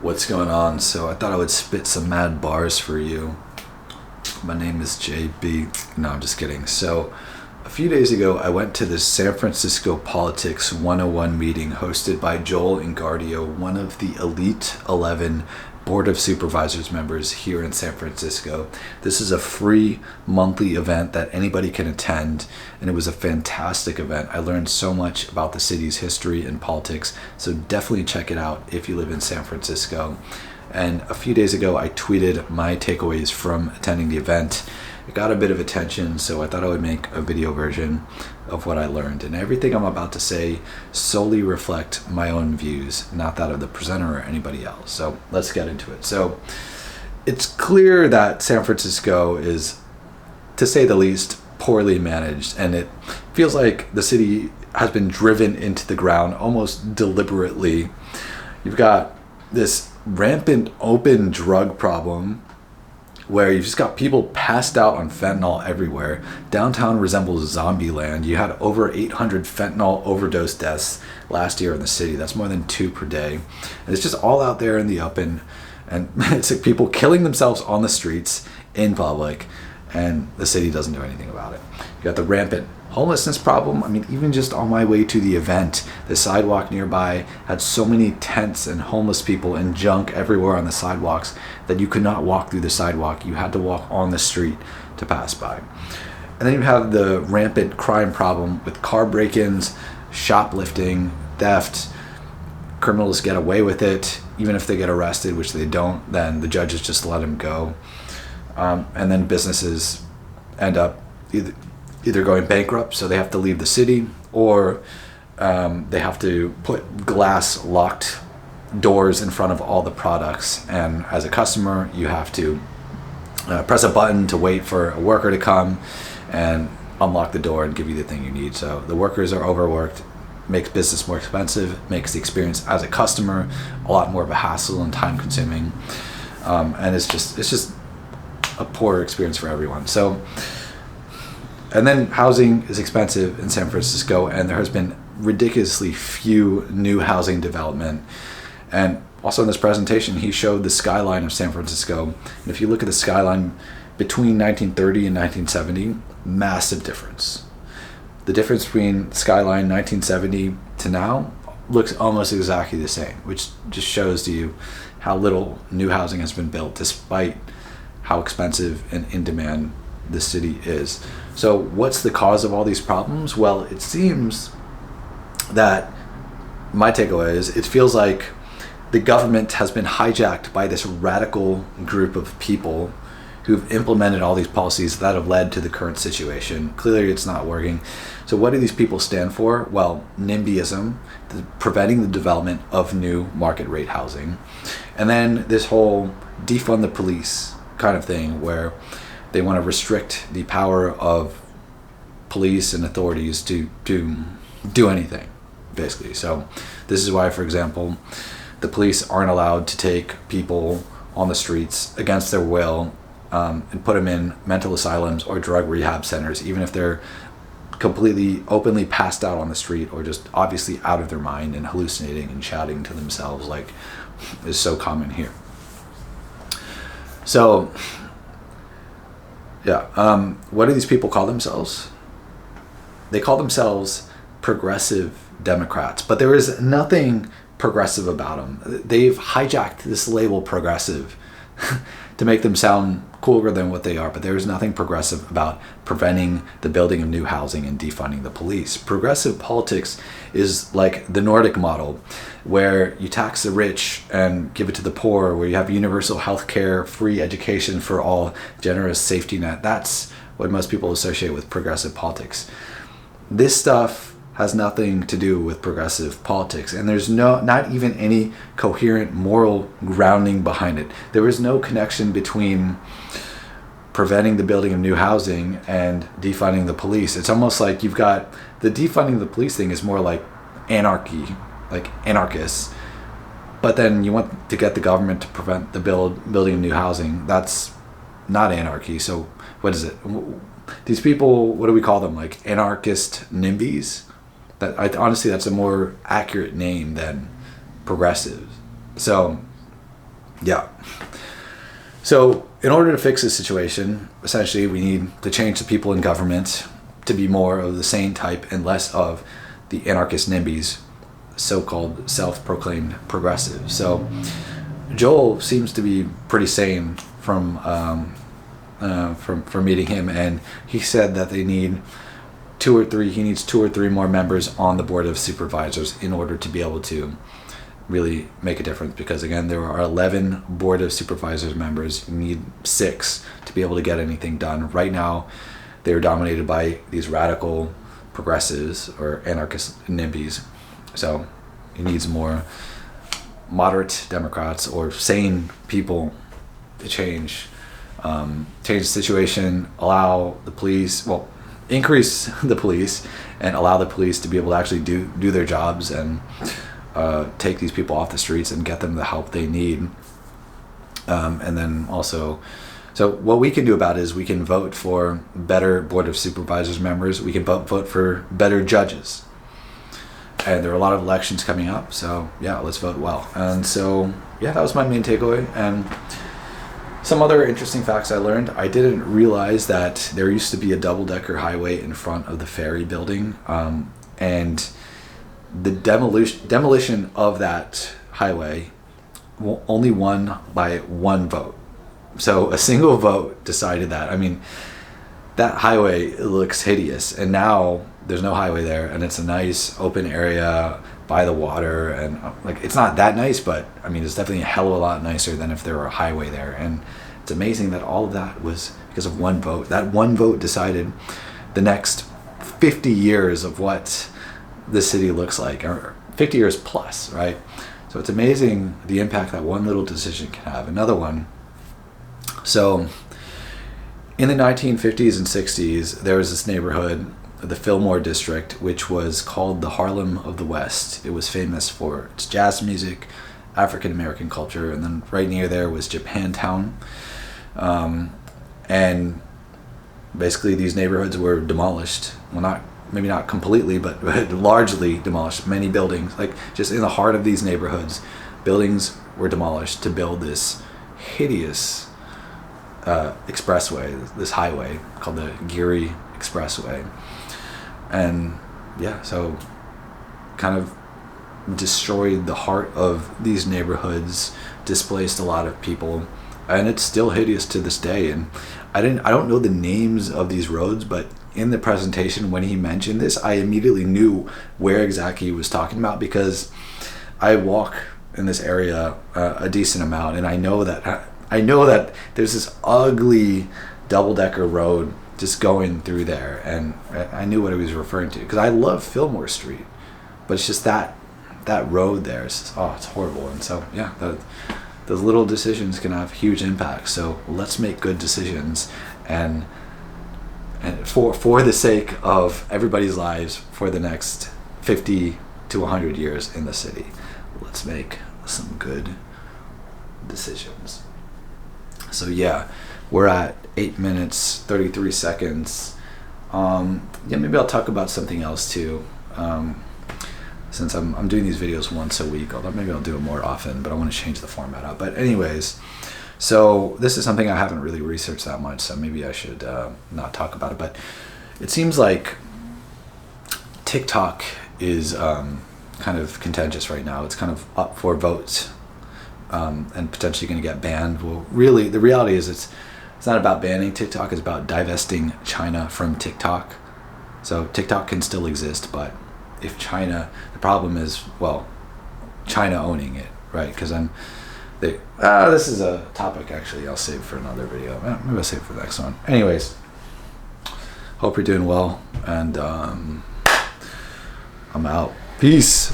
What's going on? So I thought I would spit some mad bars for you. My name is JB. No, I'm just kidding. So a few days ago, I went to this San Francisco Politics 101 meeting hosted by Joel Engardio, one of the Elite 11 Board of Supervisors members here in San Francisco. This is a free monthly event that anybody can attend, and it was a fantastic event. I learned so much about the city's history and politics, so definitely check it out if you live in San Francisco. And a few days ago, I tweeted my takeaways from attending the event. It got a bit of attention, so I thought I would make a video version of what I learned. And everything I'm about to say solely reflect my own views, not that of the presenter or anybody else. So let's get into it. So it's clear that San Francisco is, to say the least, poorly managed, and it feels like the city has been driven into the ground almost deliberately. You've got this rampant open drug problem where you've just got people passed out on fentanyl everywhere. Downtown resembles zombie land. You had over 800 fentanyl overdose deaths last year in the city. That's more than 2 per day. And it's just all out there in the open. And it's like people killing themselves on the streets in public, and the city doesn't do anything about it. You got the rampant homelessness problem. I mean, even just on my way to the event, the sidewalk nearby had so many tents and homeless people and junk everywhere on the sidewalks that you could not walk through the sidewalk. You had to walk on the street to pass by. And then you have the rampant crime problem with car break-ins, shoplifting, theft. Criminals get away with it. Even if they get arrested, which they don't, then the judges just let them go. And then businesses end up either going bankrupt, so they have to leave the city, or they have to put glass locked doors in front of all the products. And as a customer, you have to press a button to wait for a worker to come and unlock the door and give you the thing you need. So the workers are overworked, makes business more expensive, makes the experience as a customer a lot more of a hassle and time consuming. And it's just a poor experience for everyone. So, and then housing is expensive in San Francisco, and there has been ridiculously few new housing development. And also in this presentation, he showed the skyline of San Francisco. And if you look at the skyline between 1930 and 1970, massive difference. The difference between skyline 1970 to now looks almost exactly the same, which just shows to you how little new housing has been built, despite how expensive and in demand the city is. So what's the cause of all these problems? Well, it seems that my takeaway is it feels like the government has been hijacked by this radical group of people who've implemented all these policies that have led to the current situation. Clearly it's not working. So what do these people stand for? Well, NIMBYism, preventing the development of new market rate housing. And then this whole defund the police kind of thing, where they want to restrict the power of police and authorities to do anything, basically. So this is why, for example, the police aren't allowed to take people on the streets against their will and put them in mental asylums or drug rehab centers, even if they're completely openly passed out on the street or just obviously out of their mind and hallucinating and shouting to themselves, like is so common here. So yeah, what do these people call themselves? They call themselves progressive Democrats, but there is nothing progressive about them. They've hijacked this label progressive to make them sound cooler than what they are, but there is nothing progressive about preventing the building of new housing and defunding the police. Progressive politics is like the Nordic model, where you tax the rich and give it to the poor, where you have universal health care, free education for all, generous safety net. That's what most people associate with progressive politics. This stuff has nothing to do with progressive politics, and there's not even any coherent moral grounding behind it. There is no connection between preventing the building of new housing and defunding the police. It's almost like you've got the defunding the police thing is more like anarchy, like anarchists, but then you want to get the government to prevent the building of new housing. That's not anarchy. So what is it? These people, what do we call them? Like anarchist NIMBYs? Honestly, that's a more accurate name than progressives. So Yeah. So in order to fix this situation, essentially we need to change the people in government to be more of the sane type and less of the anarchist NIMBYs, so-called self-proclaimed progressives. So Joel seems to be pretty sane from meeting him, and he said that they need he needs two or three more members on the board of supervisors in order to be able to really make a difference, because again, there are 11 board of supervisors members. You need 6 to be able to get anything done. Right now they're dominated by these radical progressives or anarchist NIMBYs. So he needs more moderate Democrats or sane people to change the situation, allow the police, increase the police and allow the police to be able to actually do their jobs and take these people off the streets and get them the help they need. And then also, so what we can do about it is we can vote for better Board of Supervisors members. We can vote for better judges. And there are a lot of elections coming up. So yeah, let's vote well. And so, yeah, that was my main takeaway. And some other interesting facts I learned. I didn't realize that there used to be a double-decker highway in front of the Ferry building. And the demolition of that highway only won by one vote. So a single vote decided that. I mean, that highway looks hideous, and now there's no highway there, and it's a nice open area by the water, and like, it's not that nice, but I mean, it's definitely a hell of a lot nicer than if there were a highway there. And it's amazing that all of that was because of one vote. That one vote decided the next 50 years of what the city looks like, or 50 years plus, right? So it's amazing the impact that one little decision can have. Another one. So in the 1950s and 60s, there was this neighborhood, the Fillmore district, which was called the Harlem of the West. It was famous for its jazz music, African American culture, and then right near there was Japantown. And basically these neighborhoods were demolished. Well, maybe not completely, but largely demolished. Many buildings, like just in the heart of these neighborhoods, buildings were demolished to build this hideous expressway, this highway called the Geary expressway. And yeah, so kind of destroyed the heart of these neighborhoods, displaced a lot of people, and it's still hideous to this day. And I don't know the names of these roads, but in the presentation when he mentioned this, I immediately knew where exactly he was talking about, because I walk in this area a decent amount, and I know that there's this ugly double-decker road just going through there, and I knew what he was referring to, because I love Fillmore Street, but it's just that road there is just, it's horrible. And so yeah, those little decisions can have huge impacts. So let's make good decisions, and for the sake of everybody's lives for the next 50 to 100 years in the city, let's make some good decisions. So yeah, we're at 8 minutes 33 seconds. Maybe I'll talk about something else too, since I'm doing these videos once a week, although maybe I'll do it more often, but I want to change the format up. But anyways, so this is something I haven't really researched that much, so maybe I should not talk about it. But it seems like TikTok is kind of contentious right now. It's kind of up for votes, and potentially going to get banned. Well, really, the reality is it's not about banning TikTok. It's about divesting China from TikTok. So TikTok can still exist, but if China, the problem is, China owning it, right? Because this is a topic actually I'll save for another video. Maybe I'll save it for the next one. Anyways, hope you're doing well, and I'm out. Peace.